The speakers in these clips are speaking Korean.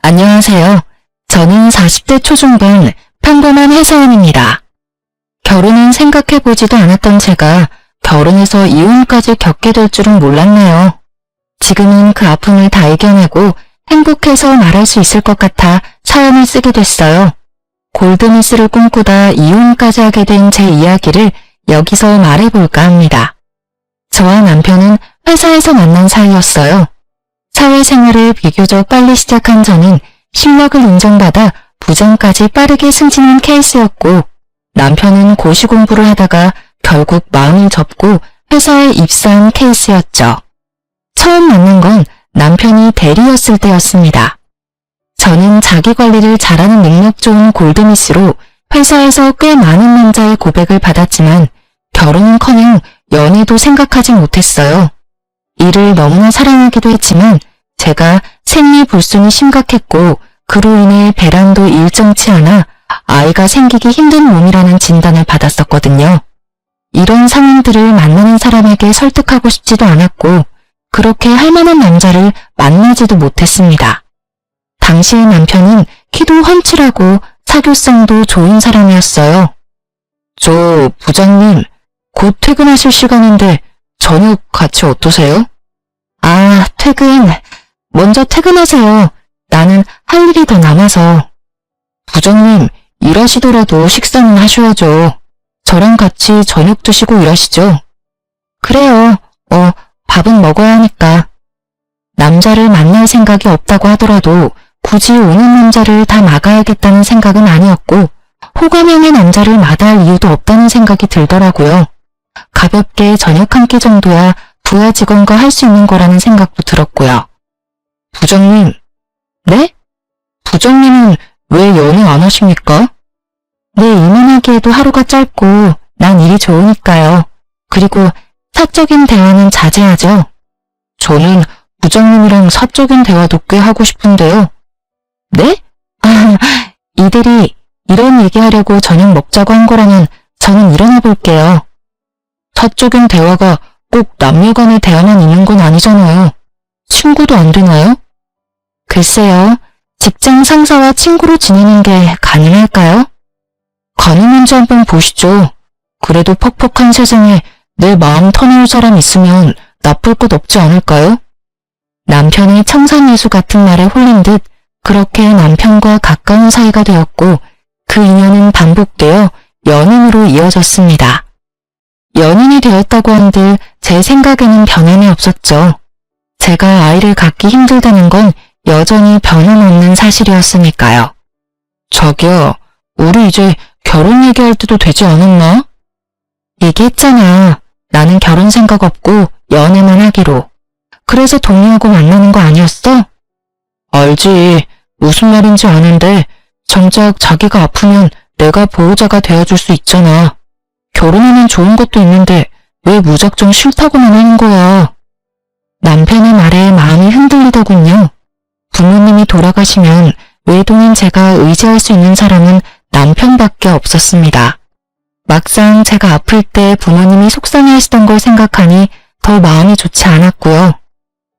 안녕하세요. 저는 40대 초중반 평범한 회사원입니다. 결혼은 생각해보지도 않았던 제가 결혼해서 이혼까지 겪게 될 줄은 몰랐네요. 지금은 그 아픔을 다 이겨내고 행복해서 말할 수 있을 것 같아 사연을 쓰게 됐어요. 골드미스를 꿈꾸다 이혼까지 하게 된 제 이야기를 여기서 말해볼까 합니다. 저와 남편은 회사에서 만난 사이였어요. 사회생활을 비교적 빨리 시작한 저는 실력을 인정받아 부장까지 빠르게 승진한 케이스였고, 남편은 고시 공부를 하다가 결국 마음을 접고 회사에 입사한 케이스였죠. 처음 만난 건 남편이 대리였을 때였습니다. 저는 자기관리를 잘하는 능력 좋은 골드미스로 회사에서 꽤 많은 남자의 고백을 받았지만 결혼은커녕 연애도 생각하지 못했어요. 일을 너무나 사랑하기도 했지만 제가 생리불순이 심각했고 그로 인해 배란도 일정치 않아 아이가 생기기 힘든 몸이라는 진단을 받았었거든요. 이런 상황들을 만나는 사람에게 설득하고 싶지도 않았고 그렇게 할 만한 남자를 만나지도 못했습니다. 당시의 남편은 키도 훤칠하고 사교성도 좋은 사람이었어요. 저 부장님, 곧 퇴근하실 시간인데 저녁 같이 어떠세요? 아, 퇴근. 먼저 퇴근하세요. 나는 할 일이 더 남아서. 부장님, 일하시더라도 식사는 하셔야죠. 저랑 같이 저녁 드시고 일하시죠. 그래요. 밥은 먹어야 하니까. 남자를 만날 생각이 없다고 하더라도 굳이 오는 남자를 다 막아야겠다는 생각은 아니었고 호감형의 남자를 마다할 이유도 없다는 생각이 들더라고요. 가볍게 저녁 한 끼 정도야 부하 직원과 할 수 있는 거라는 생각도 들었고요. 부장님, 네? 부장님은 왜 연애 안 하십니까? 네, 이만하기에도 하루가 짧고 난 일이 좋으니까요. 그리고 사적인 대화는 자제하죠. 저는 부장님이랑 사적인 대화도 꽤 하고 싶은데요. 네? 이들이 이런 얘기하려고 저녁 먹자고 한 거라면 저는 일어나 볼게요. 사적인 대화가 꼭 남녀 간의 대화만 있는 건 아니잖아요. 친구도 안 되나요? 글쎄요. 직장 상사와 친구로 지내는 게 가능할까요? 가능한지 한번 보시죠. 그래도 퍽퍽한 세상에 내 마음 터놓을 사람 있으면 나쁠 것 없지 않을까요? 남편의 청산예수 같은 말에 홀린 듯 그렇게 남편과 가까운 사이가 되었고 그 인연은 반복되어 연인으로 이어졌습니다. 연인이 되었다고 한들 제 생각에는 변함이 없었죠. 제가 아이를 갖기 힘들다는 건 여전히 변함없는 사실이었으니까요. 자기야, 우리 이제 결혼 얘기할 때도 되지 않았나? 얘기했잖아. 나는 결혼 생각 없고 연애만 하기로. 그래서 동의하고 만나는 거 아니었어? 알지. 무슨 말인지 아는데 정작 자기가 아프면 내가 보호자가 되어줄 수 있잖아. 결혼하면 좋은 것도 있는데 왜 무작정 싫다고만 하는 거야. 남편의 말에 마음이 흔들리더군요. 부모님이 돌아가시면 외동인 제가 의지할 수 있는 사람은 남편밖에 없었습니다. 막상 제가 아플 때 부모님이 속상해하시던 걸 생각하니 더 마음이 좋지 않았고요.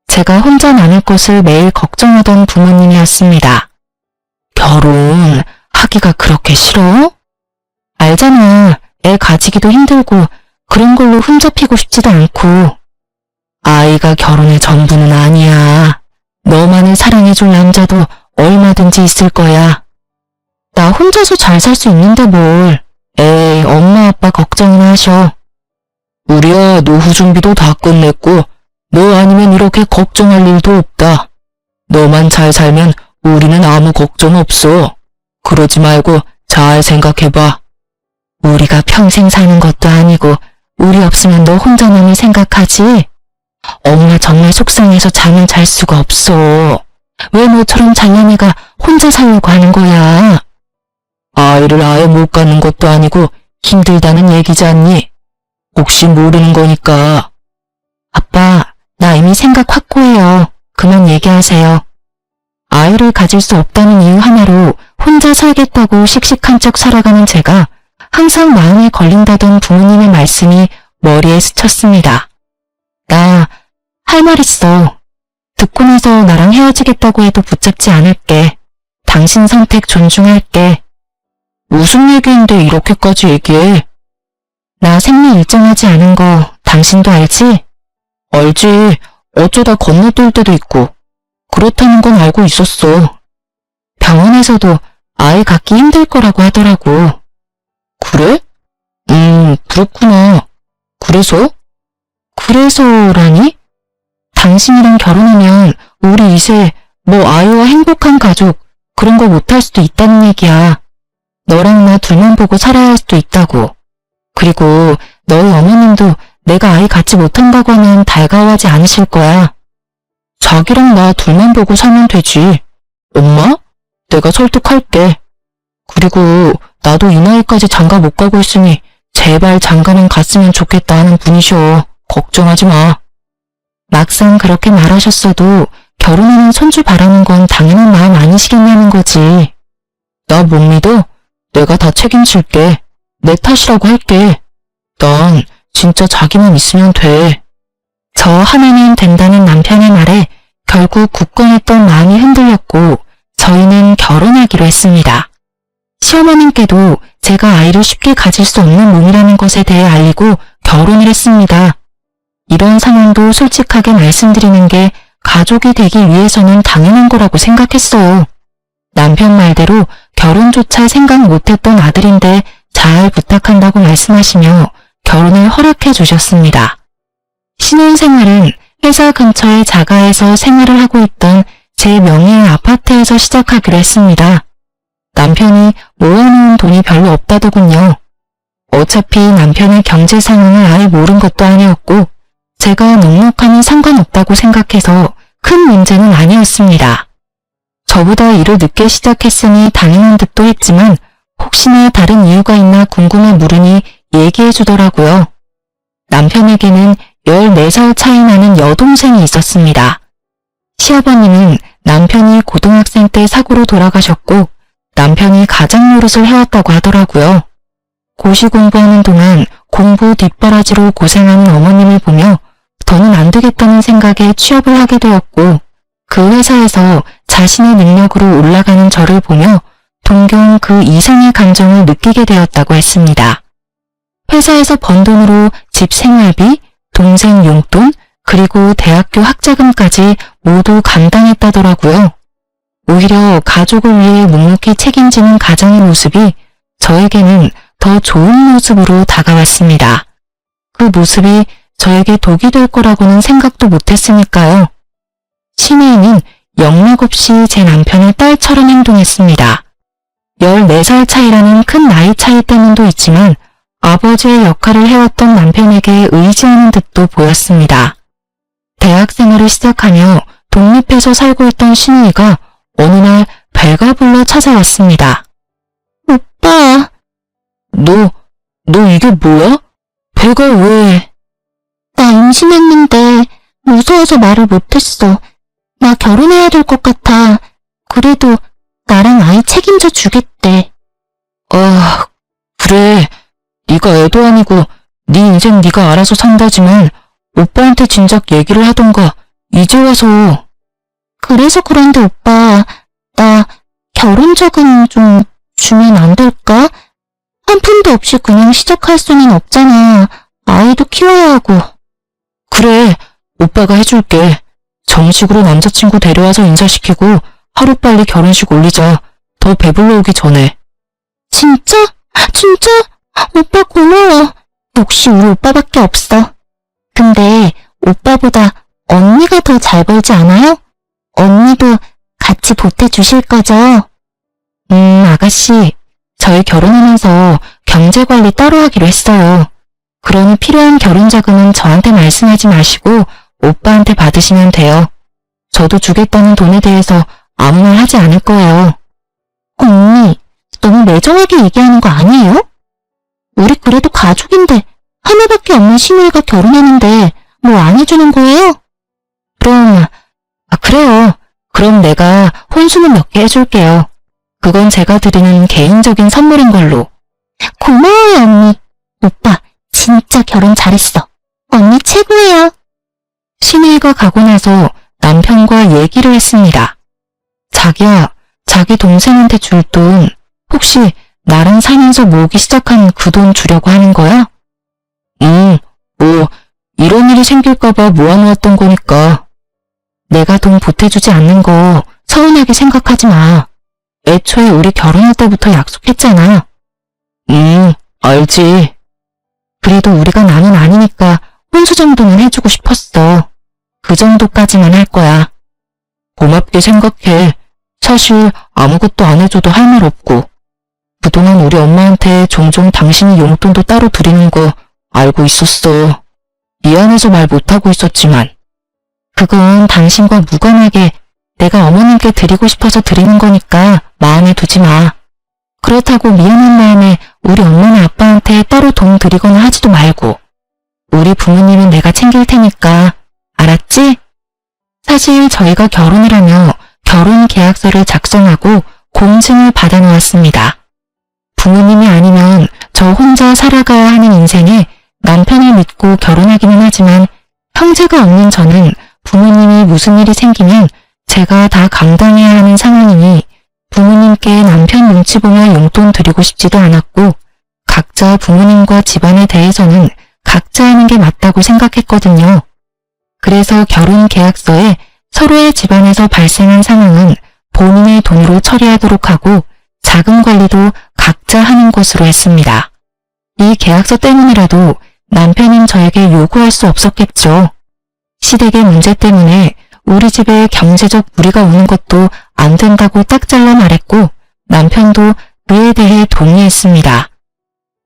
제가 혼자 남을 것을 매일 걱정하던 부모님이었습니다. 결혼 하기가 그렇게 싫어? 알잖아. 애 가지기도 힘들고 그런 걸로 흠잡히고 싶지도 않고. 아이가 결혼의 전부는 아니야. 너만을 사랑해줄 남자도 얼마든지 있을 거야. 나 혼자서 잘 살 수 있는데 뭘. 에이, 엄마 아빠 걱정이나 하셔. 우리야 노후 준비도 다 끝냈고 너 아니면 이렇게 걱정할 일도 없다. 너만 잘 살면 우리는 아무 걱정 없어. 그러지 말고 잘 생각해봐. 우리가 평생 사는 것도 아니고 우리 없으면 너 혼자 남을 생각하지? 엄마 정말 속상해서 잠을 잘 수가 없어. 왜 너처럼 잘난 애가 혼자 살려고 하는 거야? 아이를 아예 못 갖는 것도 아니고 힘들다는 얘기지 않니? 혹시 모르는 거니까. 아빠, 나 이미 생각 확고해요. 그만 얘기하세요. 아이를 가질 수 없다는 이유 하나로 혼자 살겠다고 씩씩한 척 살아가는 제가 항상 마음에 걸린다던 부모님의 말씀이 머리에 스쳤습니다. 나 할 말 있어. 듣고 나서 나랑 헤어지겠다고 해도 붙잡지 않을게. 당신 선택 존중할게. 무슨 얘기인데 이렇게까지 얘기해? 나 생리 일정하지 않은 거 당신도 알지? 알지. 어쩌다 건너뛸 때도 있고. 그렇다는 건 알고 있었어. 병원에서도 아이 갖기 힘들 거라고 하더라고. 그래? 그렇구나. 그래서? 그래서라니? 당신이랑 결혼하면 우리 이제 뭐 아이와 행복한 가족 그런 거 못할 수도 있다는 얘기야. 너랑 나 둘만 보고 살아야 할 수도 있다고. 그리고 너희 어머님도 내가 아이 갖지 못한다고 하면 달가워하지 않으실 거야. 자기랑 나 둘만 보고 살면 되지. 엄마? 내가 설득할게. 그리고 나도 이 나이까지 장가 못 가고 있으니 제발 장가는 갔으면 좋겠다 하는 분이셔. 걱정하지 마. 막상 그렇게 말하셨어도 결혼하는 손주 바라는 건 당연한 마음 아니시겠냐는 거지. 나 못 믿어? 내가 다 책임질게. 내 탓이라고 할게. 난 진짜 자기만 있으면 돼. 저 하나면 된다는 남편의 말에 결국 굳건했던 마음이 흔들렸고 저희는 결혼하기로 했습니다. 시어머님께도 제가 아이를 쉽게 가질 수 없는 몸이라는 것에 대해 알리고 결혼을 했습니다. 이런 상황도 솔직하게 말씀드리는 게 가족이 되기 위해서는 당연한 거라고 생각했어요. 남편 말대로 결혼조차 생각 못했던 아들인데 잘 부탁한다고 말씀하시며 결혼을 허락해 주셨습니다. 신혼생활은 회사 근처의 자가에서 생활을 하고 있던 제 명의의 아파트에서 시작하기로 했습니다. 남편이 모아놓은 돈이 별로 없다더군요. 어차피 남편의 경제 상황을 아예 모른 것도 아니었고 제가 넉넉하니 상관없다고 생각해서 큰 문제는 아니었습니다. 저보다 일을 늦게 시작했으니 당연한 듯도 했지만 혹시나 다른 이유가 있나 궁금해 물으니 얘기해 주더라고요. 남편에게는 14살 차이 나는 여동생이 있었습니다. 시아버님은 남편이 고등학생 때 사고로 돌아가셨고 남편이 가장 노릇을 해왔다고 하더라고요. 고시 공부하는 동안 공부 뒷바라지로 고생하는 어머님을 보며 더는 안 되겠다는 생각에 취업을 하게 되었고 그 회사에서 자신의 능력으로 올라가는 저를 보며 동경 그 이상의 감정을 느끼게 되었다고 했습니다. 회사에서 번 돈으로 집 생활비, 동생 용돈, 그리고 대학교 학자금까지 모두 감당했다더라고요. 오히려 가족을 위해 묵묵히 책임지는 가장의 모습이 저에게는 더 좋은 모습으로 다가왔습니다. 그 모습이 저에게 독이 될 거라고는 생각도 못했으니까요. 신혜인은 영락없이 제 남편의 딸처럼 행동했습니다. 14살 차이라는 큰 나이 차이 때문도 있지만 아버지의 역할을 해왔던 남편에게 의지하는 듯도 보였습니다. 대학 생활을 시작하며 독립해서 살고 있던 신우이가 어느 날 배가 불러 찾아왔습니다. 오빠. 너 이게 뭐야? 배가 왜? 나 임신했는데 무서워서 말을 못했어. 나 결혼해야 될 것 같아. 그래도 나랑 아이 책임져 주겠대. 아, 그래. 네가 애도 아니고 네 인생 네가 알아서 산다지만 오빠한테 진작 얘기를 하던가 이제 와서. 그래서 그런데 오빠, 나 결혼자금 좀 주면 안 될까? 한 푼도 없이 그냥 시작할 수는 없잖아. 아이도 키워야 하고. 그래, 오빠가 해줄게. 정식으로 남자친구 데려와서 인사시키고 하루빨리 결혼식 올리자. 더 배불러 오기 전에. 진짜? 진짜? 오빠 고마워. 역시 우리 오빠밖에 없어. 근데 오빠보다 언니가 더 잘 벌지 않아요? 언니도 같이 보태주실 거죠? 아가씨. 저희 결혼하면서 경제관리 따로 하기로 했어요. 그러니 필요한 결혼자금은 저한테 말씀하지 마시고 오빠한테 받으시면 돼요. 저도 주겠다는 돈에 대해서 아무 말 하지 않을 거예요. 언니, 너무 매정하게 얘기하는 거 아니에요? 우리 그래도 가족인데 하나밖에 없는 시누이가 결혼하는데 뭐 안 해주는 거예요? 그래요. 그럼 내가 혼수는 몇 개 해줄게요. 그건 제가 드리는 개인적인 선물인 걸로. 고마워요, 언니. 오빠, 진짜 결혼 잘했어. 언니 최고예요. 신우이가 가고 나서 남편과 얘기를 했습니다. 자기야, 잘 자기 동생한테 줄 돈, 혹시 나랑 살면서 모으기 시작한 그 돈 주려고 하는 거야? 뭐 이런 일이 생길까봐 모아놓았던 거니까. 내가 돈 보태주지 않는 거 서운하게 생각하지 마. 애초에 우리 결혼할 때부터 약속했잖아. 알지. 그래도 우리가 남은 아니니까 혼수 정도는 해주고 싶었어. 그 정도까지만 할 거야. 고맙게 생각해. 사실 아무것도 안 해줘도 할 말 없고. 그동안 우리 엄마한테 종종 당신이 용돈도 따로 드리는 거 알고 있었어. 미안해서 말 못하고 있었지만. 그건 당신과 무관하게 내가 어머님께 드리고 싶어서 드리는 거니까 마음에 두지 마. 그렇다고 미안한 마음에 우리 엄마나 아빠한테 따로 돈 드리거나 하지도 말고. 우리 부모님은 내가 챙길 테니까. 알았지? 사실 저희가 결혼을 하며 결혼 계약서를 작성하고 공증을 받아놓았습니다. 부모님이 아니면 저 혼자 살아가야 하는 인생에 남편을 믿고 결혼하기는 하지만 형제가 없는 저는 부모님이 무슨 일이 생기면 제가 다 감당해야 하는 상황이니 부모님께 남편 눈치 보며 용돈 드리고 싶지도 않았고 각자 부모님과 집안에 대해서는 각자 하는 게 맞다고 생각했거든요. 그래서 결혼 계약서에 서로의 집안에서 발생한 상황은 본인의 돈으로 처리하도록 하고 자금 관리도 각자 하는 것으로 했습니다. 이 계약서 때문이라도 남편인 저에게 요구할 수 없었겠죠. 시댁의 문제 때문에 우리 집에 경제적 무리가 오는 것도 안 된다고 딱 잘라 말했고 남편도 그에 대해 동의했습니다.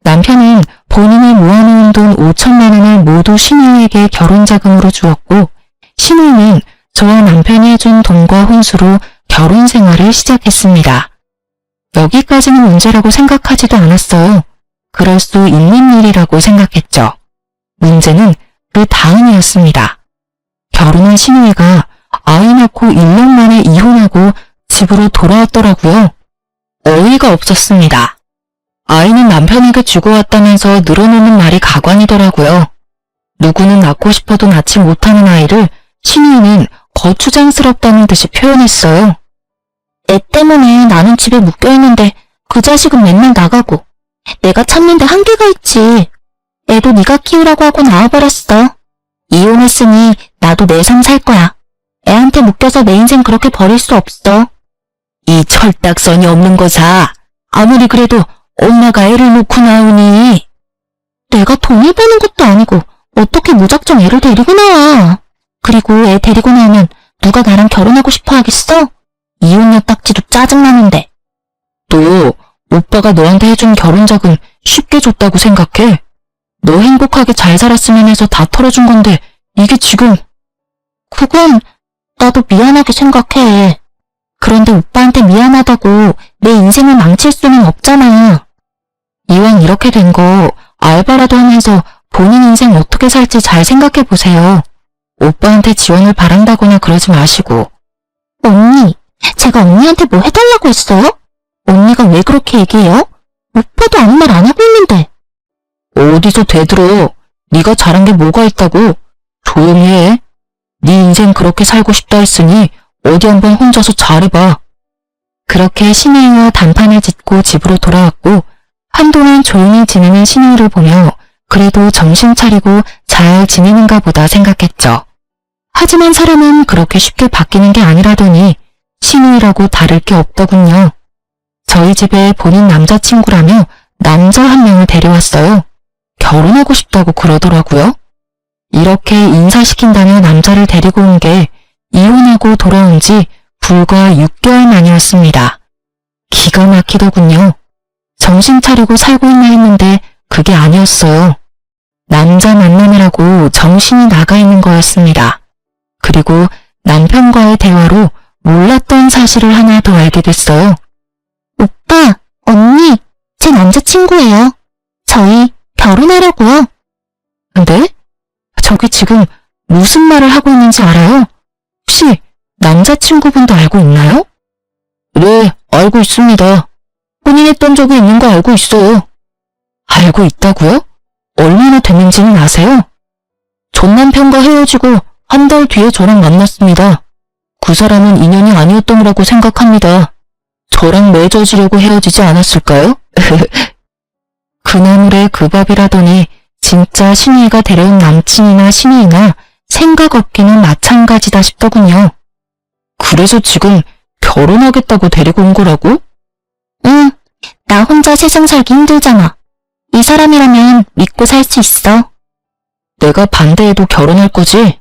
남편은 본인이 모아놓은 돈 5천만 원을 모두 신우이에게 결혼자금으로 주었고 신우이는 저와 남편이 해준 돈과 혼수로 결혼 생활을 시작했습니다. 여기까지는 문제라고 생각하지도 않았어요. 그럴 수 있는 일이라고 생각했죠. 문제는 그 다음이었습니다. 결혼한 신우이가 아이 낳고 1년 만에 이혼하고 집으로 돌아왔더라고요. 어이가 없었습니다. 아이는 남편에게 주고 왔다면서 늘어놓는 말이 가관이더라고요. 누구는 낳고 싶어도 낳지 못하는 아이를 신우이는 거추장스럽다는 듯이 표현했어요. 애 때문에 나는 집에 묶여있는데 그 자식은 맨날 나가고 내가 참는데 한계가 있지. 애도 네가 키우라고 하고 나와버렸어. 이혼했으니 나도 내 삶 살 거야. 애한테 묶여서 내 인생 그렇게 버릴 수 없어. 이 철딱선이 없는 거사. 아무리 그래도 엄마가 애를 놓고 나오니. 내가 돈을 버는 것도 아니고 어떻게 무작정 애를 데리고 나와. 그리고 애 데리고 나오면 누가 나랑 결혼하고 싶어 하겠어? 이혼녀 딱지도 짜증나는데. 너 오빠가 너한테 해준 결혼자금 쉽게 줬다고 생각해? 너 행복하게 잘 살았으면 해서 다 털어준 건데 이게 지금. 그건 나도 미안하게 생각해. 그런데 오빠한테 미안하다고 내 인생을 망칠 수는 없잖아. 이왕 이렇게 된 거 알바라도 하면서 본인 인생 어떻게 살지 잘 생각해보세요. 오빠한테 지원을 바란다거나 그러지 마시고. 언니, 제가 언니한테 뭐 해달라고 했어요? 언니가 왜 그렇게 얘기해요? 오빠도 아무 말 안 하고 있는데. 어디서 대들어. 네가 잘한 게 뭐가 있다고. 조용히 해. 네 인생 그렇게 살고 싶다 했으니 어디 한번 혼자서 잘해봐. 그렇게 신우이와 단판을 짓고 집으로 돌아왔고 한동안 조용히 지내는 신우이를 보며 그래도 정신 차리고 잘 지내는가 보다 생각했죠. 하지만 사람은 그렇게 쉽게 바뀌는 게 아니라더니 신우이라고 다를 게 없더군요. 저희 집에 본인 남자친구라며 남자 한 명을 데려왔어요. 결혼하고 싶다고 그러더라고요. 이렇게 인사시킨다며 남자를 데리고 온 게 이혼하고 돌아온 지 불과 6개월 만이었습니다. 기가 막히더군요. 정신 차리고 살고 있나 했는데 그게 아니었어요. 남자 만나느라고 정신이 나가 있는 거였습니다. 그리고 남편과의 대화로 몰랐던 사실을 하나 더 알게 됐어요. 오빠, 언니, 제 남자친구예요. 저희 결혼하려고요. 근데? 저기 지금 무슨 말을 하고 있는지 알아요? 혹시 남자친구분도 알고 있나요? 네, 알고 있습니다. 혼인했던 적이 있는 거 알고 있어요. 알고 있다고요? 얼마나 됐는지는 아세요? 전 남편과 헤어지고 한 달 뒤에 저랑 만났습니다. 그 사람은 인연이 아니었던 거라고 생각합니다. 저랑 맺어지려고 헤어지지 않았을까요? 그 나물에 그 밥이라더니 진짜 신우이가 데려온 남친이나 신우이나 생각 없기는 마찬가지다 싶더군요. 그래서 지금 결혼하겠다고 데리고 온 거라고? 응, 나 혼자 세상 살기 힘들잖아. 이 사람이라면 믿고 살 수 있어. 내가 반대해도 결혼할 거지?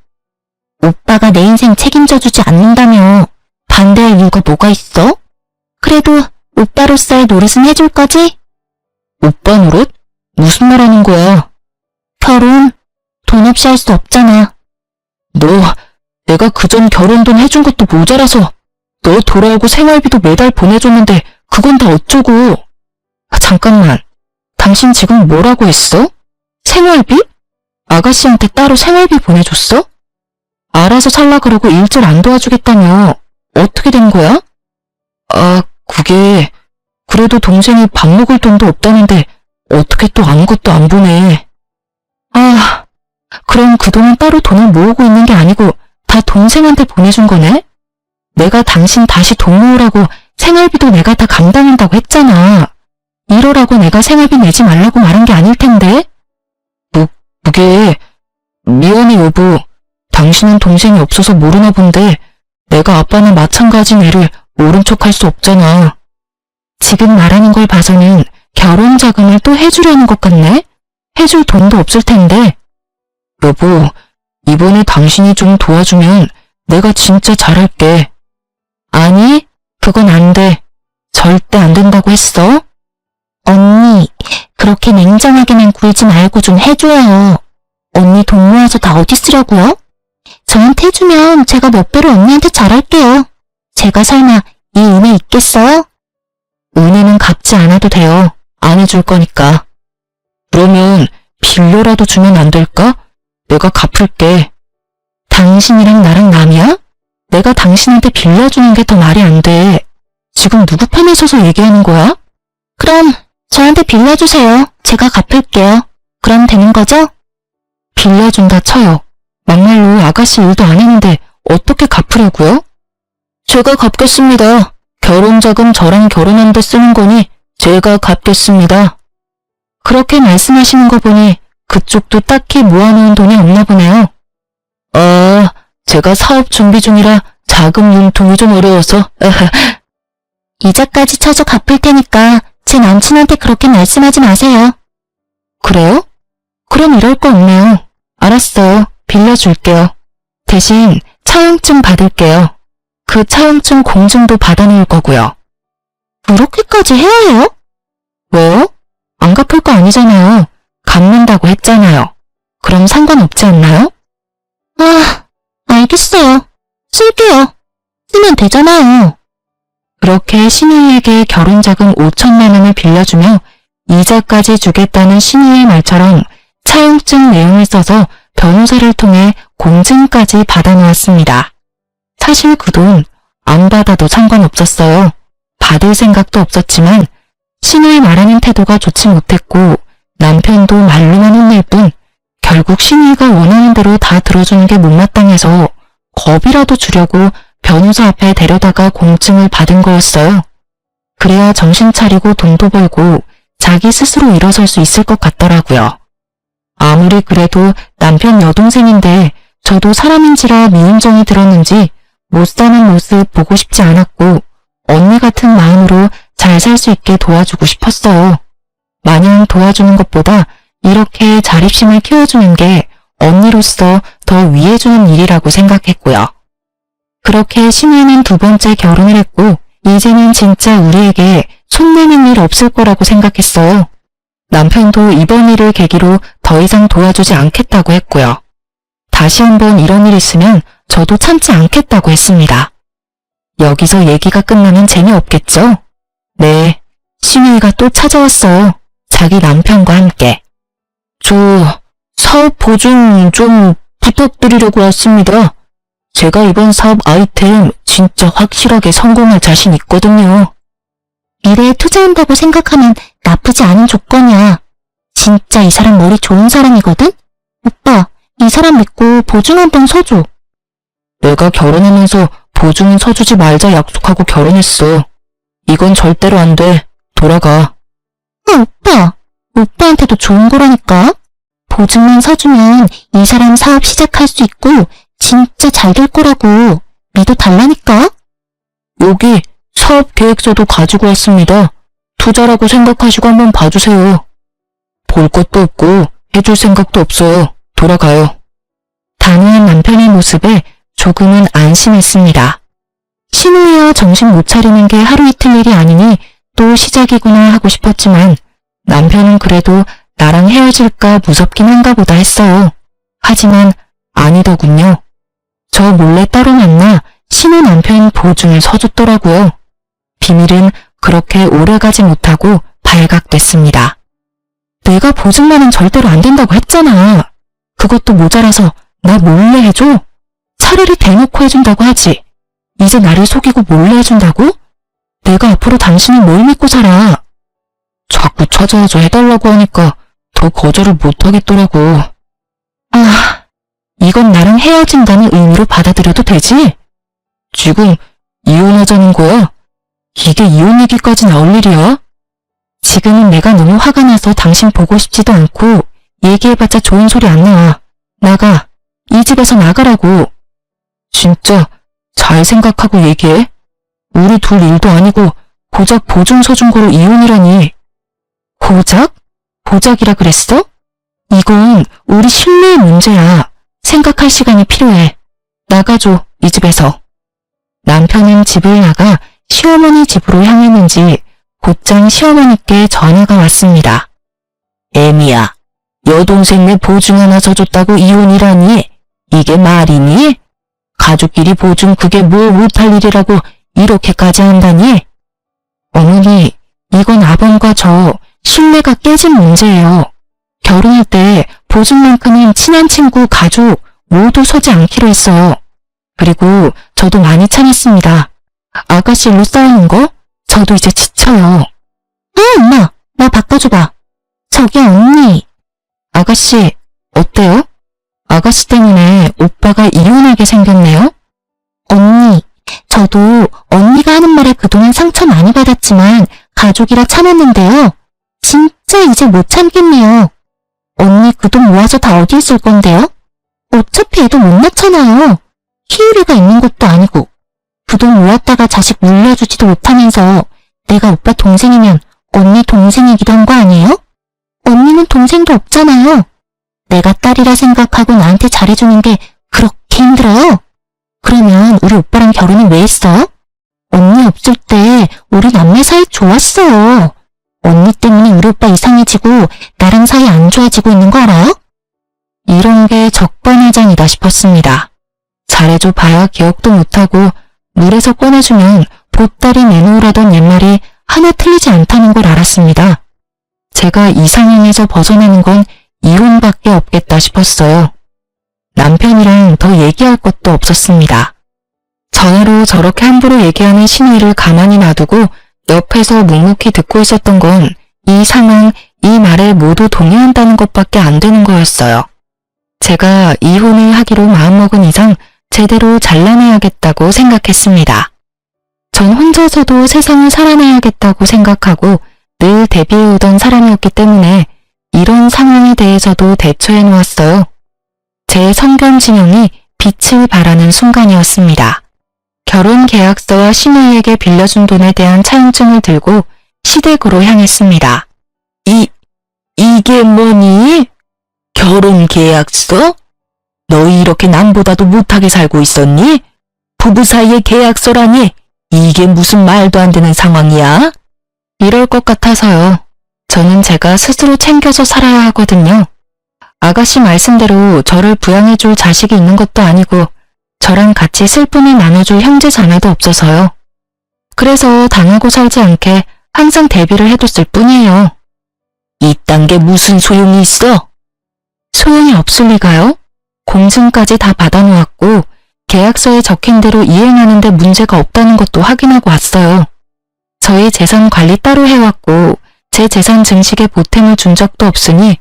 오빠가 내 인생 책임져주지 않는다며 반대할 이유가 뭐가 있어? 그래도 오빠로서의 노릇은 해줄 거지? 오빠 노릇? 무슨 말 하는 거야? 결혼, 돈 없이 할 수 없잖아. 너, 내가 그전 결혼 돈 해준 것도 모자라서 너 돌아오고 생활비도 매달 보내줬는데 그건 다 어쩌고. 잠깐만, 당신 지금 뭐라고 했어? 생활비? 아가씨한테 따로 생활비 보내줬어? 알아서 살라 그러고 일절 안 도와주겠다며 어떻게 된 거야? 아, 그게 그래도 동생이 밥 먹을 돈도 없다는데 어떻게 또 아무것도 안 보내. 아, 그럼 그동안 따로 돈을 모으고 있는 게 아니고 다 동생한테 보내준 거네? 내가 당신 다시 돈 모으라고 생활비도 내가 다 감당한다고 했잖아. 이러라고 내가 생활비 내지 말라고 말한 게 아닐 텐데? 그게 미안해 여보. 당신은 동생이 없어서 모르나 본데 내가 아빠는 마찬가지인 애를 모른 척 할 수 없잖아. 지금 말하는 걸 봐서는 결혼 자금을 또 해주려는 것 같네? 해줄 돈도 없을 텐데. 여보, 이번에 당신이 좀 도와주면 내가 진짜 잘할게. 아니, 그건 안 돼. 절대 안 된다고 했어. 언니, 그렇게 냉정하게만 굴지 말고 좀 해줘요. 언니 돈 모아서 다 어디 쓰려고요? 저한테 해주면 제가 몇 배로 언니한테 잘할게요. 제가 설마 이 은혜 있겠어요? 은혜는 갚지 않아도 돼요. 안 해줄 거니까. 그러면 빌려라도 주면 안 될까? 내가 갚을게. 당신이랑 나랑 남이야? 내가 당신한테 빌려주는 게 더 말이 안 돼. 지금 누구 편에 서서 얘기하는 거야? 그럼 저한테 빌려주세요. 제가 갚을게요. 그럼 되는 거죠? 빌려준다 쳐요. 막말로 아가씨 일도 안 했는데 어떻게 갚으려고요? 제가 갚겠습니다. 결혼자금 저랑 결혼하는데 쓰는 거니 제가 갚겠습니다. 그렇게 말씀하시는 거 보니 그쪽도 딱히 모아놓은 돈이 없나 보네요. 아, 제가 사업 준비 중이라 자금 융통이 좀 어려워서. 이자까지 쳐서 갚을 테니까 제 남친한테 그렇게 말씀하지 마세요. 그래요? 그럼 이럴 거 없네요. 알았어요. 빌려줄게요. 대신 차용증 받을게요. 그 차용증 공증도 받아놓을 거고요. 그렇게까지 해야 해요? 왜요? 안 갚을 거 아니잖아요. 갚는다고 했잖아요. 그럼 상관없지 않나요? 아, 알겠어요. 쓸게요. 쓰면 되잖아요. 그렇게 신우이에게 결혼자금 5천만 원을 빌려주며 이자까지 주겠다는 신우이의 말처럼 차용증 내용을 써서 변호사를 통해 공증까지 받아놓았습니다. 사실 그 돈 안 받아도 상관없었어요. 받을 생각도 없었지만 신우이 말하는 태도가 좋지 못했고 남편도 말로만 혼낼 뿐 결국 신우이가 원하는 대로 다 들어주는 게 못마땅해서 겁이라도 주려고 변호사 앞에 데려다가 공증을 받은 거였어요. 그래야 정신 차리고 돈도 벌고 자기 스스로 일어설 수 있을 것 같더라고요. 아무리 그래도 남편 여동생인데 저도 사람인지라 미움정이 들었는지 못 사는 모습 보고 싶지 않았고 언니 같은 마음으로 잘 살 수 있게 도와주고 싶었어요. 마냥 도와주는 것보다 이렇게 자립심을 키워주는 게 언니로서 더 위해주는 일이라고 생각했고요. 그렇게 신우이는 두 번째 결혼을 했고 이제는 진짜 우리에게 손내는 일 없을 거라고 생각했어요. 남편도 이번 일을 계기로 더 이상 도와주지 않겠다고 했고요. 다시 한번 이런 일 있으면 저도 참지 않겠다고 했습니다. 여기서 얘기가 끝나면 재미없겠죠? 네, 신우이가 또 찾아왔어요. 자기 남편과 함께. 저 사업 보증 좀 부탁드리려고 왔습니다. 제가 이번 사업 아이템 진짜 확실하게 성공할 자신 있거든요. 미래에 투자한다고 생각하면 나쁘지 않은 조건이야. 진짜 이 사람 머리 좋은 사람이거든? 오빠, 이 사람 믿고 보증 한 번 서줘. 내가 결혼하면서 보증은 서주지 말자 약속하고 결혼했어. 이건 절대로 안 돼. 돌아가. 오빠. 오빠한테도 좋은 거라니까. 보증만 서주면 이 사람 사업 시작할 수 있고 진짜 잘 될 거라고 믿어달라니까. 여기 사업 계획서도 가지고 왔습니다. 투자라고 생각하시고 한번 봐주세요. 볼 것도 없고 해줄 생각도 없어요. 돌아가요. 단호한 남편의 모습에 조금은 안심했습니다. 신우이와 정신 못 차리는 게 하루 이틀 일이 아니니 또 시작이구나 하고 싶었지만 남편은 그래도 나랑 헤어질까 무섭긴 한가 보다 했어요. 하지만 아니더군요. 저 몰래 따로 만나 신우 남편 보증을 서줬더라고요. 비밀은 그렇게 오래가지 못하고 발각됐습니다. 내가 보증만은 절대로 안 된다고 했잖아. 그것도 모자라서 나 몰래 해줘? 차라리 대놓고 해준다고 하지. 이제 나를 속이고 몰래 해준다고? 내가 앞으로 당신을 뭘 믿고 살아? 자꾸 찾아와서 해달라고 하니까 더 거절을 못하겠더라고. 아, 이건 나랑 헤어진다는 의미로 받아들여도 되지? 지금 이혼하자는 거야? 이게 이혼 얘기까지 나올 일이야? 지금은 내가 너무 화가 나서 당신 보고 싶지도 않고 얘기해봤자 좋은 소리 안 나와. 나가. 이 집에서 나가라고. 진짜 잘 생각하고 얘기해. 우리 둘 일도 아니고 고작 보증 서준 거로 이혼이라니. 고작? 보작이라 그랬어? 이건 우리 신뢰의 문제야. 생각할 시간이 필요해. 나가줘, 이 집에서. 남편은 집을 나가 시어머니 집으로 향했는지 곧장 시어머니께 전화가 왔습니다. 애미야, 여동생 내 보증 하나 서줬다고 이혼이라니? 이게 말이니? 가족끼리 보증 그게 뭐 못할 일이라고 이렇게까지 한다니? 어머니, 이건 아범과 저 신뢰가 깨진 문제예요. 결혼할 때 보증만큼은 친한 친구, 가족 모두 서지 않기로 했어요. 그리고 저도 많이 참았습니다. 아가씨 일로 싸우는 거? 저도 이제 지쳐요. 엄마, 나 바꿔줘봐. 저기 언니. 아가씨, 어때요? 아가씨 때문에 오빠가 이혼하게 생겼네요? 언니, 저도 언니가 하는 말에 그동안 상처 많이 받았지만 가족이라 참았는데요. 진짜 이제 못 참겠네요. 언니 그 돈 모아서 다 어디에 쓸 건데요? 어차피 애도 못 낳잖아요. 희율이가 있는 것도 아니고. 그 돈 모았다가 자식 물려주지도 못하면서 내가 오빠 동생이면 언니 동생이기도 한 거 아니에요? 언니는 동생도 없잖아요. 내가 딸이라 생각하고 나한테 잘해주는 게 그렇게 힘들어요? 그러면 우리 오빠랑 결혼은 왜 했어요? 언니 없을 때 우리 남매 사이 좋았어요. 언니 때문에 우리 오빠 이상해지고 나랑 사이 안 좋아지고 있는 거 알아요? 이런 게 적반하장이다 싶었습니다. 잘해줘 봐야 기억도 못하고 물에서 꺼내주면 보따리 내놓으라던 옛말이 하나 틀리지 않다는 걸 알았습니다. 제가 이 상황에서 벗어나는 건 이혼밖에 없겠다 싶었어요. 남편이랑 더 얘기할 것도 없었습니다. 전화로 저렇게 함부로 얘기하는 신우이를 가만히 놔두고 옆에서 묵묵히 듣고 있었던 건 이 상황, 이 말에 모두 동의한다는 것밖에 안 되는 거였어요. 제가 이혼을 하기로 마음먹은 이상 제대로 잘라내야겠다고 생각했습니다. 전 혼자서도 세상을 살아내야겠다고 생각하고 늘 대비해오던 사람이었기 때문에 이런 상황에 대해서도 대처해 놓았어요. 제 성견 진영이 빛을 발하는 순간이었습니다. 결혼 계약서와 신우이에게 빌려준 돈에 대한 차용증을 들고 시댁으로 향했습니다. 이게 뭐니? 결혼 계약서? 너희 이렇게 남보다도 못하게 살고 있었니? 부부 사이의 계약서라니? 이게 무슨 말도 안 되는 상황이야? 이럴 것 같아서요. 저는 제가 스스로 챙겨서 살아야 하거든요. 아가씨 말씀대로 저를 부양해줄 자식이 있는 것도 아니고 저랑 같이 슬픔을 나눠줄 형제 자매도 없어서요. 그래서 당하고 살지 않게 항상 대비를 해뒀을 뿐이에요. 이딴 게 무슨 소용이 있어? 소용이 없을 리가요? 공증까지 다 받아놓았고 계약서에 적힌 대로 이행하는 데 문제가 없다는 것도 확인하고 왔어요. 저희 재산 관리 따로 해왔고 제 재산 증식에 보탬을 준 적도 없으니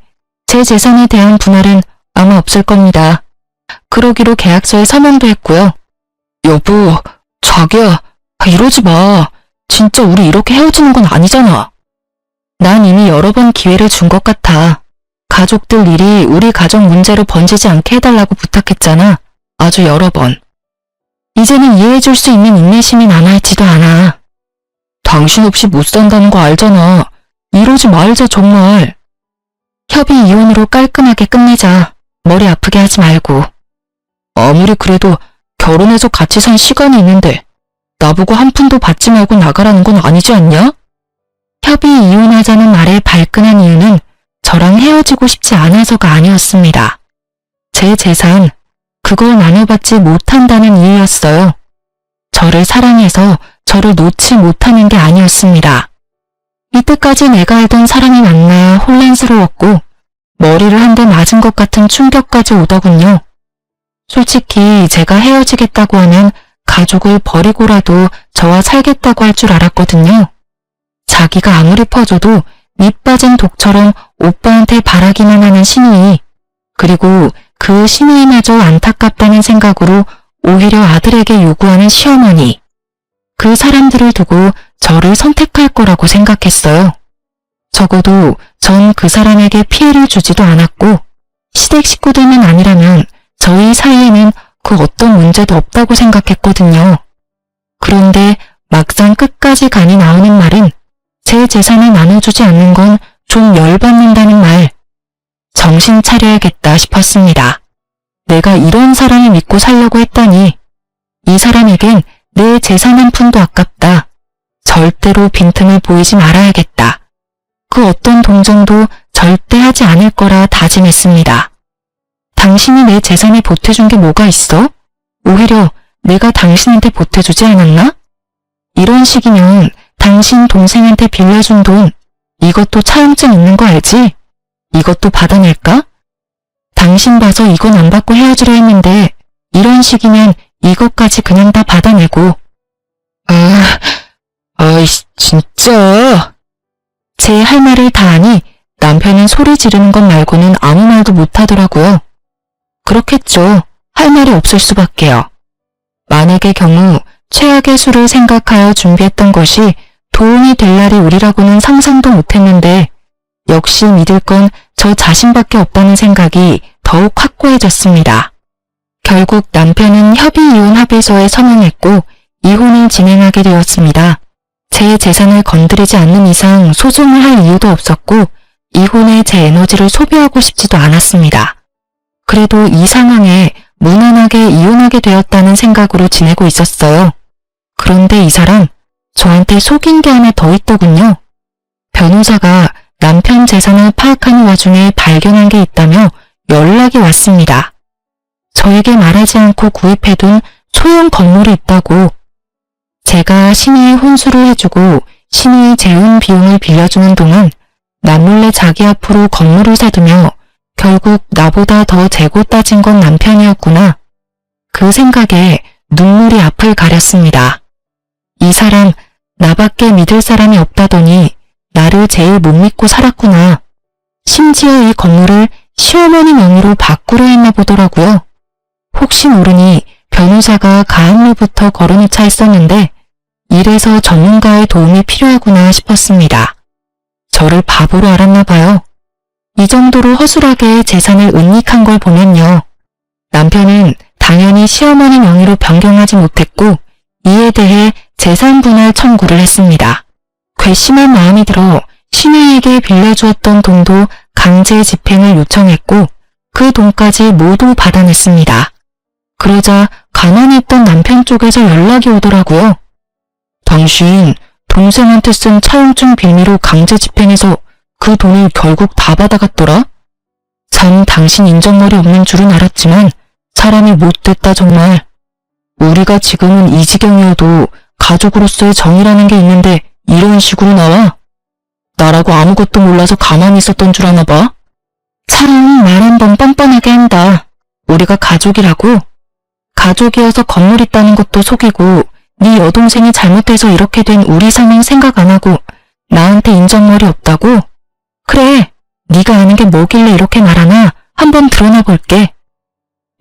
제 재산에 대한 분할은 아마 없을 겁니다. 그러기로 계약서에 서명도 했고요. 여보, 자기야, 이러지 마. 진짜 우리 이렇게 헤어지는 건 아니잖아. 난 이미 여러 번 기회를 준 것 같아. 가족들 일이 우리 가정 문제로 번지지 않게 해달라고 부탁했잖아. 아주 여러 번. 이제는 이해해줄 수 있는 인내심이 남아있지도 않아. 당신 없이 못 산다는 거 알잖아. 이러지 말자 정말. 협의 이혼으로 깔끔하게 끝내자. 머리 아프게 하지 말고. 아무리 그래도 결혼해서 같이 산 시간이 있는데 나보고 한 푼도 받지 말고 나가라는 건 아니지 않냐? 협의 이혼하자는 말에 발끈한 이유는 저랑 헤어지고 싶지 않아서가 아니었습니다. 제 재산, 그걸 나눠받지 못한다는 이유였어요. 저를 사랑해서 저를 놓지 못하는 게 아니었습니다. 이때까지 내가 알던 사람이 만나 혼란스러웠고 머리를 한 대 맞은 것 같은 충격까지 오더군요. 솔직히 제가 헤어지겠다고 하면 가족을 버리고라도 저와 살겠다고 할 줄 알았거든요. 자기가 아무리 퍼줘도 밑 빠진 독처럼 오빠한테 바라기만 하는 신우이, 그리고 그 신우이마저 안타깝다는 생각으로 오히려 아들에게 요구하는 시어머니, 그 사람들을 두고 저를 선택할 거라고 생각했어요. 적어도 전 그 사람에게 피해를 주지도 않았고 시댁 식구들만 아니라면 저희 사이에는 그 어떤 문제도 없다고 생각했거든요. 그런데 막상 끝까지 간이 나오는 말은 제 재산을 나눠주지 않는 건 좀 열받는다는 말. 정신 차려야겠다 싶었습니다. 내가 이런 사람을 믿고 살려고 했다니. 이 사람에겐 내 재산 한 푼도 아깝다. 절대로 빈틈을 보이지 말아야겠다. 그 어떤 동정도 절대 하지 않을 거라 다짐했습니다. 당신이 내 재산에 보태준 게 뭐가 있어? 오히려 내가 당신한테 보태주지 않았나? 이런 식이면 당신 동생한테 빌려준 돈, 이것도 차용증 있는 거 알지? 이것도 받아낼까? 당신 봐서 이건 안 받고 헤어지려 했는데 이런 식이면 이것까지 그냥 다 받아내고. 진짜. 제 할 말을 다 하니 남편은 소리 지르는 것 말고는 아무 말도 못하더라고요. 그렇겠죠. 할 말이 없을 수밖에요. 만약의 경우 최악의 수를 생각하여 준비했던 것이 도움이 될 날이 우리라고는 상상도 못했는데 역시 믿을 건 저 자신밖에 없다는 생각이 더욱 확고해졌습니다. 결국 남편은 협의이혼 합의서에 서명했고 이혼을 진행하게 되었습니다. 제 재산을 건드리지 않는 이상 소송을 할 이유도 없었고 이혼에 제 에너지를 소비하고 싶지도 않았습니다. 그래도 이 상황에 무난하게 이혼하게 되었다는 생각으로 지내고 있었어요. 그런데 이 사람 저한테 속인 게 하나 더 있더군요. 변호사가 남편 재산을 파악하는 와중에 발견한 게 있다며 연락이 왔습니다. 저에게 말하지 않고 구입해둔 소형 건물이 있다고. 제가 신우의 혼수를 해주고 신우의 재혼 비용을 빌려주는 동안 남몰래 자기 앞으로 건물을 사두며 결국 나보다 더 재고 따진 건 남편이었구나. 그 생각에 눈물이 앞을 가렸습니다. 이 사람 나밖에 믿을 사람이 없다더니 나를 제일 못 믿고 살았구나. 심지어 이 건물을 시어머니 명의로 바꾸려 했나 보더라고요. 혹시 모르니 변호사가 가압류부터 거론이 차 있었는데 이래서 전문가의 도움이 필요하구나 싶었습니다. 저를 바보로 알았나 봐요. 이 정도로 허술하게 재산을 은닉한 걸 보면요. 남편은 당연히 시어머니 명의로 변경하지 못했고 이에 대해 재산 분할 청구를 했습니다. 괘씸한 마음이 들어 신우에게 빌려주었던 돈도 강제 집행을 요청했고 그 돈까지 모두 받아냈습니다. 그러자 가만히 있던 남편 쪽에서 연락이 오더라고요. 당신 동생한테 쓴 차용증 빌미로 강제 집행해서 그 돈을 결국 다 받아갔더라? 참 당신 인정머리 없는 줄은 알았지만 사람이 못됐다 정말. 우리가 지금은 이 지경이어도 가족으로서의 정이라는 게 있는데 이런 식으로 나와? 나라고 아무것도 몰라서 가만히 있었던 줄 아나 봐? 참 말 한번 뻔뻔하게 한다. 우리가 가족이라고? 가족이어서 건물 있다는 것도 속이고 네 여동생이 잘못해서 이렇게 된 우리 상황 생각 안 하고 나한테 인정머리 없다고? 그래, 네가 아는 게 뭐길래 이렇게 말하나 한번 드러나 볼게.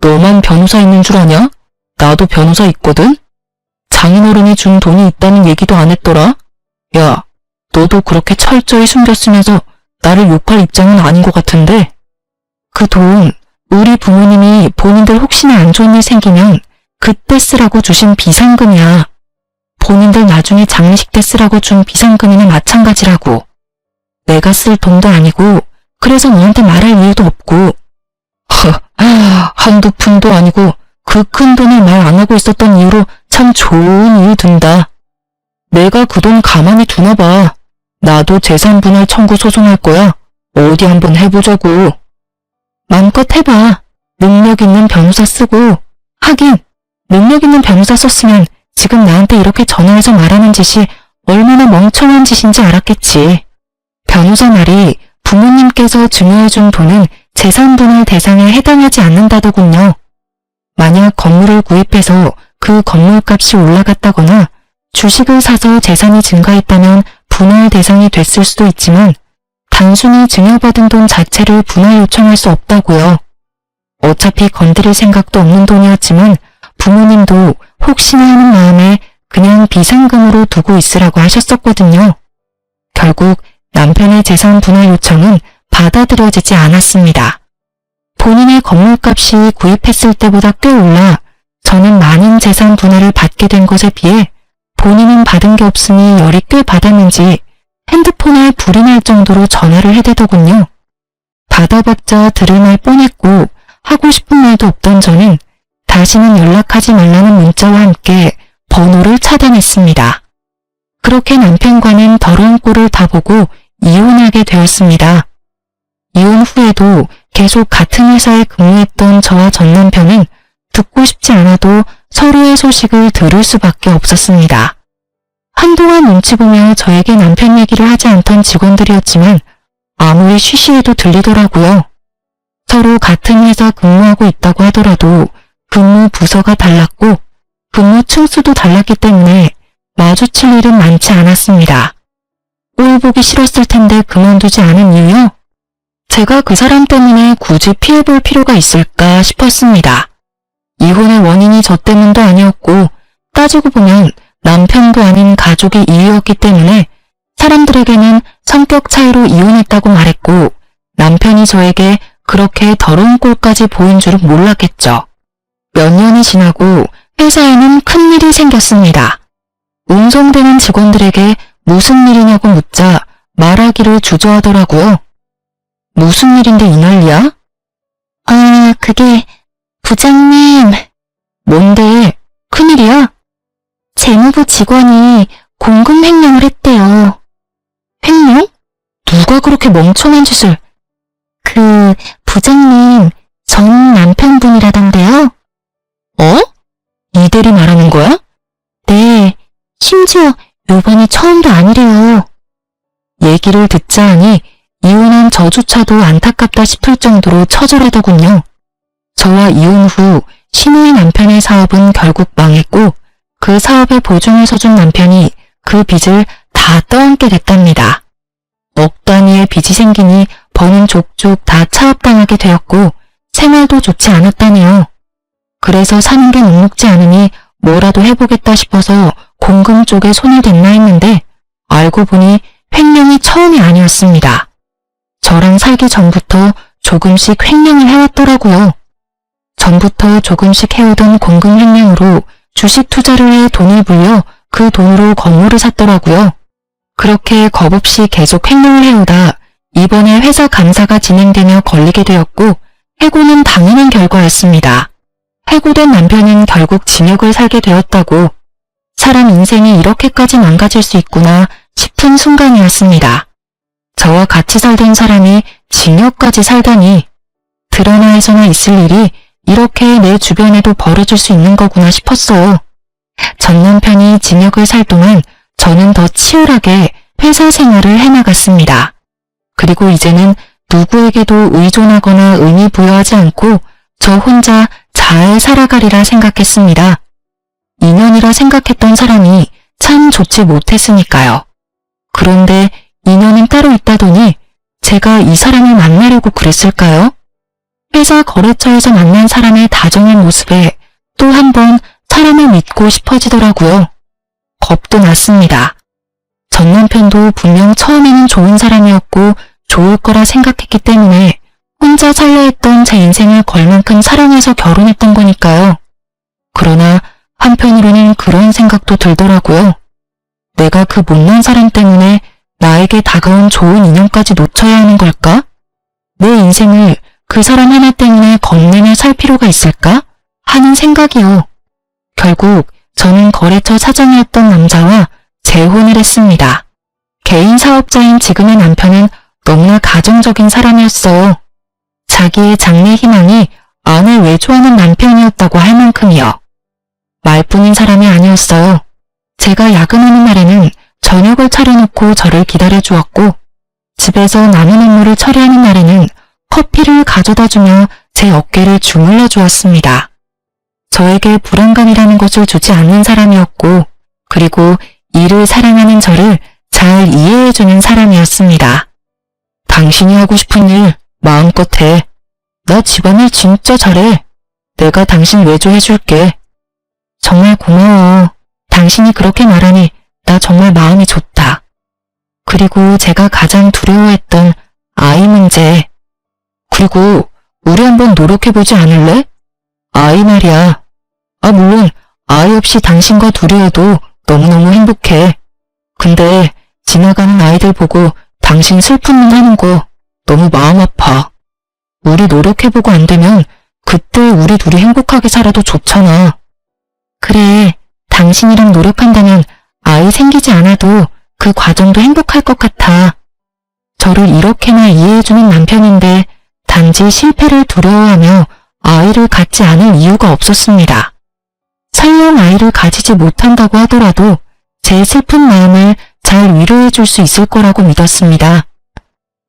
너만 변호사 있는 줄 아냐? 나도 변호사 있거든? 장인어른이 준 돈이 있다는 얘기도 안 했더라? 야, 너도 그렇게 철저히 숨겼으면서 나를 욕할 입장은 아닌 것 같은데? 그 돈, 우리 부모님이 본인들 혹시나 안 좋은 일 생기면 그때 쓰라고 주신 비상금이야. 본인들 나중에 장례식 때 쓰라고 준 비상금이나 마찬가지라고. 내가 쓸 돈도 아니고 그래서 너한테 말할 이유도 없고. 한두 푼도 아니고 그 큰 돈을 말 안 하고 있었던 이유로 참 좋은 이유 든다. 내가 그 돈 가만히 두나 봐. 나도 재산분할 청구 소송할 거야. 어디 한번 해보자고. 마음껏 해봐. 능력 있는 변호사 쓰고. 하긴 능력 있는 변호사 썼으면 지금 나한테 이렇게 전화해서 말하는 짓이 얼마나 멍청한 짓인지 알았겠지. 변호사 말이 부모님께서 증여해준 돈은 재산분할 대상에 해당하지 않는다더군요. 만약 건물을 구입해서 그 건물값이 올라갔다거나 주식을 사서 재산이 증가했다면 분할 대상이 됐을 수도 있지만 단순히 증여받은 돈 자체를 분할 요청할 수 없다고요. 어차피 건드릴 생각도 없는 돈이었지만 부모님도 혹시나 하는 마음에 그냥 비상금으로 두고 있으라고 하셨었거든요. 결국 남편의 재산 분할 요청은 받아들여지지 않았습니다. 본인의 건물값이 구입했을 때보다 꽤 올라 저는 많은 재산 분할을 받게 된 것에 비해 본인은 받은 게 없으니 열이 꽤 받았는지 핸드폰에 불이 날 정도로 전화를 해대더군요. 받아봤자 들을 말 뻔했고 하고 싶은 말도 없던 저는 다시는 연락하지 말라는 문자와 함께 번호를 차단했습니다. 그렇게 남편과는 더러운 꼴을 다 보고 이혼하게 되었습니다. 이혼 후에도 계속 같은 회사에 근무했던 저와 전 남편은 듣고 싶지 않아도 서로의 소식을 들을 수밖에 없었습니다. 한동안 눈치 보며 저에게 남편 얘기를 하지 않던 직원들이었지만 아무리 쉬쉬해도 들리더라고요. 서로 같은 회사 근무하고 있다고 하더라도 근무 부서가 달랐고 근무 층수도 달랐기 때문에 마주칠 일은 많지 않았습니다. 꼴 보기 싫었을 텐데 그만두지 않은 이유요? 제가 그 사람 때문에 굳이 피해볼 필요가 있을까 싶었습니다. 이혼의 원인이 저 때문도 아니었고 따지고 보면 남편도 아닌 가족이 이유였기 때문에 사람들에게는 성격 차이로 이혼했다고 말했고 남편이 저에게 그렇게 더러운 꼴까지 보인 줄은 몰랐겠죠. 몇 년이 지나고 회사에는 큰일이 생겼습니다. 운송되는 직원들에게 무슨 일이냐고 묻자 말하기를 주저하더라고요. 무슨 일인데 이 난리야? 그게 부장님. 뭔데? 큰일이야? 재무부 직원이 공금 횡령을 했대요. 횡령? 누가 그렇게 멍청한 짓을? 그 부장님 전 남편분이라던데요. 이 대리 말하는 거야? 네, 심지어 요번이 처음도 아니래요. 얘기를 듣자 하니 이혼한 저조차도 안타깝다 싶을 정도로 처절하더군요. 저와 이혼 후 신우이 남편의 사업은 결국 망했고 그 사업에 보증을 서준 남편이 그 빚을 다 떠안게 됐답니다. 억 단위의 빚이 생기니 버는 족족 다 차압당하게 되었고 생활도 좋지 않았다네요. 그래서 사는 게 녹록지 않으니 뭐라도 해보겠다 싶어서 공금 쪽에 손을 댔나 했는데 알고 보니 횡령이 처음이 아니었습니다. 저랑 살기 전부터 조금씩 횡령을 해왔더라고요. 전부터 조금씩 해오던 공금 횡령으로 주식 투자를 해 돈을 불려 그 돈으로 건물을 샀더라고요. 그렇게 겁없이 계속 횡령을 해오다 이번에 회사 감사가 진행되며 걸리게 되었고 해고는 당연한 결과였습니다. 해고된 남편은 결국 징역을 살게 되었다고. 사람 인생이 이렇게까지 망가질 수 있구나 싶은 순간이었습니다. 저와 같이 살던 사람이 징역까지 살다니 드라마 에서나 있을 일이 이렇게 내 주변에도 벌어질 수 있는 거구나 싶었어요. 전 남편이 징역을 살 동안 저는 더 치열하게 회사 생활을 해나갔습니다. 그리고 이제는 누구에게도 의존하거나 의미 부여하지 않고 저 혼자 잘 살아가리라 생각했습니다. 인연이라 생각했던 사람이 참 좋지 못했으니까요. 그런데 인연은 따로 있다더니 제가 이 사람을 만나려고 그랬을까요? 회사 거래처에서 만난 사람의 다정한 모습에 또 한 번 사람을 믿고 싶어지더라고요. 겁도 났습니다. 전 남편도 분명 처음에는 좋은 사람이었고 좋을 거라 생각했기 때문에 혼자 살려 했던 제 인생을 걸 만큼 사랑해서 결혼했던 거니까요. 그러나 한편으로는 그런 생각도 들더라고요. 내가 그 못난 사람 때문에 나에게 다가온 좋은 인연까지 놓쳐야 하는 걸까? 내 인생을 그 사람 하나 때문에 겁내며 살 필요가 있을까? 하는 생각이요. 결국 저는 거래처 사장이었던 남자와 재혼을 했습니다. 개인 사업자인 지금의 남편은 너무나 가정적인 사람이었어요. 자기의 장래 희망이 아내 외조하는 남편이었다고 할 만큼이요. 말뿐인 사람이 아니었어요. 제가 야근하는 날에는 저녁을 차려놓고 저를 기다려주었고, 집에서 남은 업무를 처리하는 날에는 커피를 가져다주며 제 어깨를 주물러 주었습니다. 저에게 불안감이라는 것을 주지 않는 사람이었고, 그리고 일을 사랑하는 저를 잘 이해해주는 사람이었습니다. 당신이 하고 싶은 일 마음껏 해. 나 집안일 진짜 잘해. 내가 당신 외조해줄게. 정말 고마워. 당신이 그렇게 말하니 나 정말 마음이 좋다. 그리고 제가 가장 두려워했던 아이 문제. 그리고 우리 한번 노력해보지 않을래? 아이 말이야. 물론 아이 없이 당신과 둘이어도 너무너무 행복해. 근데 지나가는 아이들 보고 당신 슬픈 눈 하는 거 너무 마음 아파. 우리 노력해보고 안 되면 그때 우리 둘이 행복하게 살아도 좋잖아. 그래, 당신이랑 노력한다면 아이 생기지 않아도 그 과정도 행복할 것 같아. 저를 이렇게나 이해해주는 남편인데 단지 실패를 두려워하며 아이를 갖지 않을 이유가 없었습니다. 설령 아이를 가지지 못한다고 하더라도 제 슬픈 마음을 잘 위로해줄 수 있을 거라고 믿었습니다.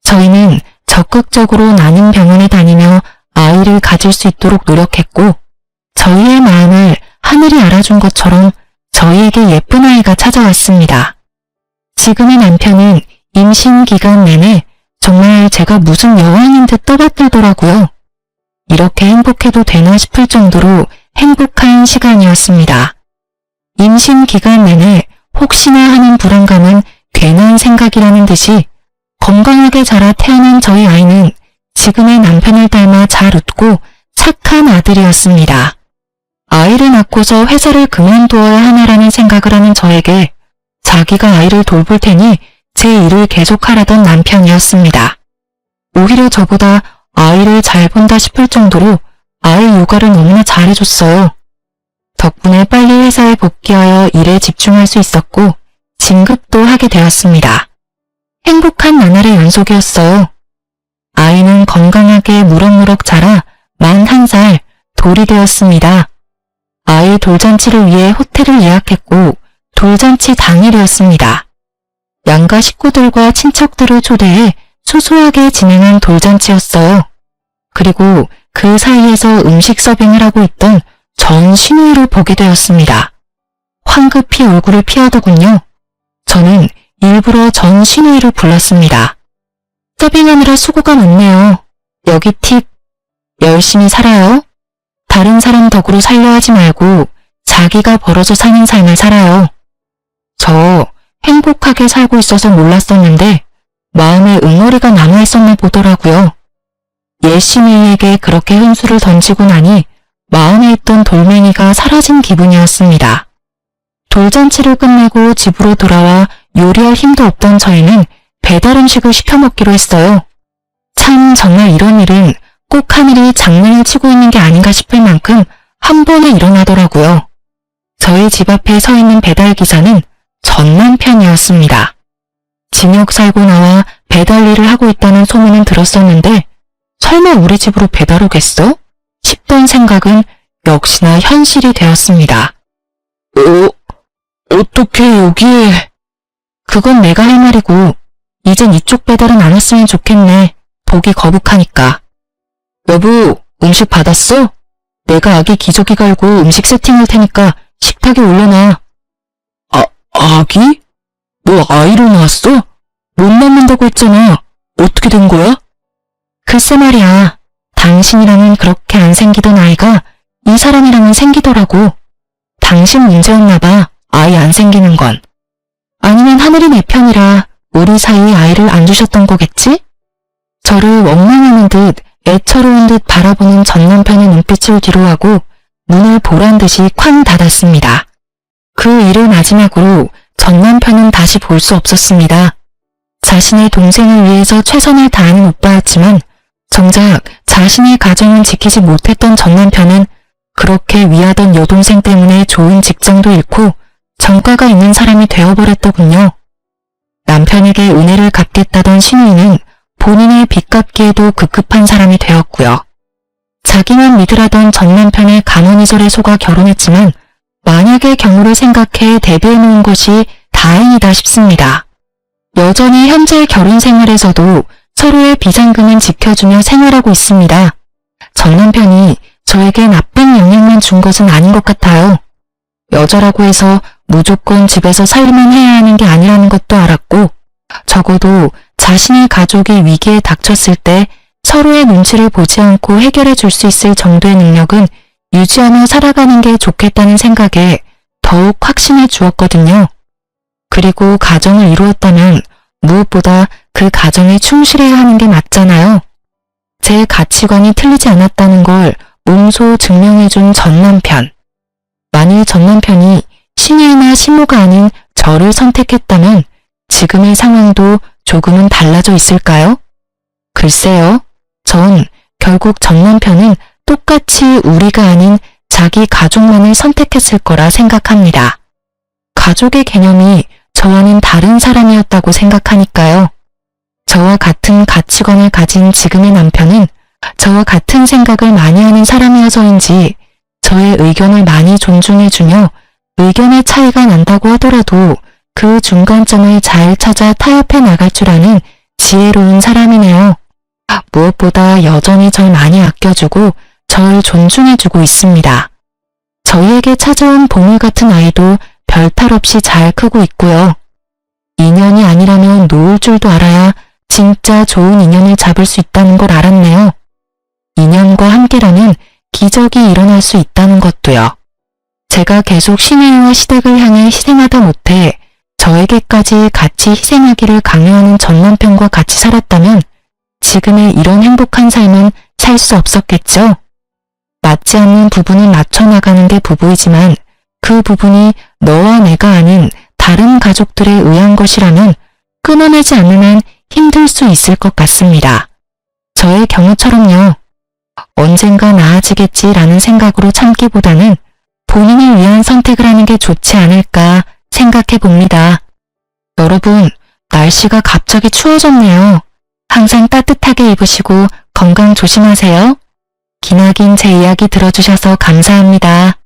저희는 적극적으로 나는 병원에 다니며 아이를 가질 수 있도록 노력했고, 저희의 마음을 하늘이 알아준 것처럼 저희에게 예쁜 아이가 찾아왔습니다. 지금의 남편은 임신 기간 내내 정말 제가 무슨 여왕인 듯 떠받들더라고요. 이렇게 행복해도 되나 싶을 정도로 행복한 시간이었습니다. 임신 기간 내내 혹시나 하는 불안감은 괜한 생각이라는 듯이 건강하게 자라 태어난 저희 아이는 지금의 남편을 닮아 잘 웃고 착한 아들이었습니다. 아이를 낳고서 회사를 그만두어야 하나라는 생각을 하는 저에게 자기가 아이를 돌볼 테니 제 일을 계속하라던 남편이었습니다. 오히려 저보다 아이를 잘 본다 싶을 정도로 아이 육아를 너무나 잘해줬어요. 덕분에 빨리 회사에 복귀하여 일에 집중할 수 있었고 진급도 하게 되었습니다. 행복한 나날의 연속이었어요. 아이는 건강하게 무럭무럭 자라 만 1살 돌이 되었습니다. 아이 돌잔치를 위해 호텔을 예약했고 돌잔치 당일이었습니다. 양가 식구들과 친척들을 초대해 소소하게 진행한 돌잔치였어요. 그리고 그 사이에서 음식 서빙을 하고 있던 전 신우이를 보게 되었습니다. 황급히 얼굴을 피하더군요. 저는 일부러 전 신우이를 불렀습니다. 서빙하느라 수고가 많네요. 여기 팁. 열심히 살아요. 다른 사람 덕으로 살려 하지 말고 자기가 벌어서 사는 삶을 살아요. 저 행복하게 살고 있어서 몰랐었는데 마음에 응어리가 남아있었나 보더라고요. 예시미에게 그렇게 훈수를 던지고 나니 마음에 있던 돌멩이가 사라진 기분이었습니다. 돌잔치를 끝내고 집으로 돌아와 요리할 힘도 없던 저희는 배달 음식을 시켜 먹기로 했어요. 참 정말 이런 일은 꼭 하늘이 장난을 치고 있는 게 아닌가 싶을 만큼 한 번에 일어나더라고요. 저희 집 앞에 서 있는 배달기사는 전 남편이었습니다. 징역 살고 나와 배달 일을 하고 있다는 소문은 들었었는데 설마 우리 집으로 배달 오겠어? 싶던 생각은 역시나 현실이 되었습니다. 어떻게 여기에? 그건 내가 할 말이고 이젠 이쪽 배달은 안 왔으면 좋겠네. 보기 거북하니까. 여보, 음식 받았어? 내가 아기 기저귀 갈고 음식 세팅할 테니까 식탁에 올려놔. 아기? 너 아이를 낳았어? 못 낳는다고 했잖아. 어떻게 된 거야? 글쎄 말이야. 당신이랑은 그렇게 안 생기던 아이가 이 사람이랑은 생기더라고. 당신 문제였나봐. 아이 안 생기는 건. 아니면 하늘이 내 편이라 우리 사이에 아이를 안 주셨던 거겠지? 저를 원망하는 듯 애처로운 듯 바라보는 전 남편의 눈빛을 뒤로하고 문을 보란 듯이 쾅 닫았습니다. 그 일을 마지막으로 전 남편은 다시 볼 수 없었습니다. 자신의 동생을 위해서 최선을 다하는 오빠였지만 정작 자신의 가정은 지키지 못했던 전 남편은 그렇게 위하던 여동생 때문에 좋은 직장도 잃고 정가가 있는 사람이 되어버렸더군요. 남편에게 은혜를 갚겠다던 신우이는 본인의 빚 갚기에도 급급한 사람이 되었고요. 자기만 믿으라던 전 남편의 가문이절에 속아 결혼했지만 만약의 경우를 생각해 대비해놓은 것이 다행이다 싶습니다. 여전히 현재 결혼 생활에서도 서로의 비상금은 지켜주며 생활하고 있습니다. 전 남편이 저에게 나쁜 영향만 준 것은 아닌 것 같아요. 여자라고 해서 무조건 집에서 살기만 해야 하는 게 아니라는 것도 알았고 적어도 자신의 가족이 위기에 닥쳤을 때 서로의 눈치를 보지 않고 해결해 줄 수 있을 정도의 능력은 유지하며 살아가는 게 좋겠다는 생각에 더욱 확신을 주었거든요. 그리고 가정을 이루었다면 무엇보다 그 가정에 충실해야 하는 게 맞잖아요. 제 가치관이 틀리지 않았다는 걸 몸소 증명해준 전 남편. 만일 전 남편이 신우이나 신모가 아닌 저를 선택했다면 지금의 상황도 조금은 달라져 있을까요? 글쎄요. 전 결국 전 남편은 똑같이 우리가 아닌 자기 가족만을 선택했을 거라 생각합니다. 가족의 개념이 저와는 다른 사람이었다고 생각하니까요. 저와 같은 가치관을 가진 지금의 남편은 저와 같은 생각을 많이 하는 사람이어서인지 저의 의견을 많이 존중해주며 의견의 차이가 난다고 하더라도 그 중간점을 잘 찾아 타협해 나갈 줄 아는 지혜로운 사람이네요. 무엇보다 여전히 절 많이 아껴주고 절 존중해주고 있습니다. 저희에게 찾아온 보물 같은 아이도 별탈 없이 잘 크고 있고요. 인연이 아니라면 놓을 줄도 알아야 진짜 좋은 인연을 잡을 수 있다는 걸 알았네요. 인연과 함께라면 기적이 일어날 수 있다는 것도요. 제가 계속 신혜와 시댁을 향해 희생하다 못해 저에게까지 같이 희생하기를 강요하는 전 남편과 같이 살았다면 지금의 이런 행복한 삶은 살 수 없었겠죠. 맞지 않는 부분을 맞춰나가는 게 부부이지만 그 부분이 너와 내가 아닌 다른 가족들에 의한 것이라면 끊어내지 않는 한 힘들 수 있을 것 같습니다. 저의 경우처럼요. 언젠가 나아지겠지라는 생각으로 참기보다는 본인을 위한 선택을 하는 게 좋지 않을까 생각해 봅니다. 여러분, 날씨가 갑자기 추워졌네요. 항상 따뜻하게 입으시고 건강 조심하세요. 기나긴 제 이야기 들어주셔서 감사합니다.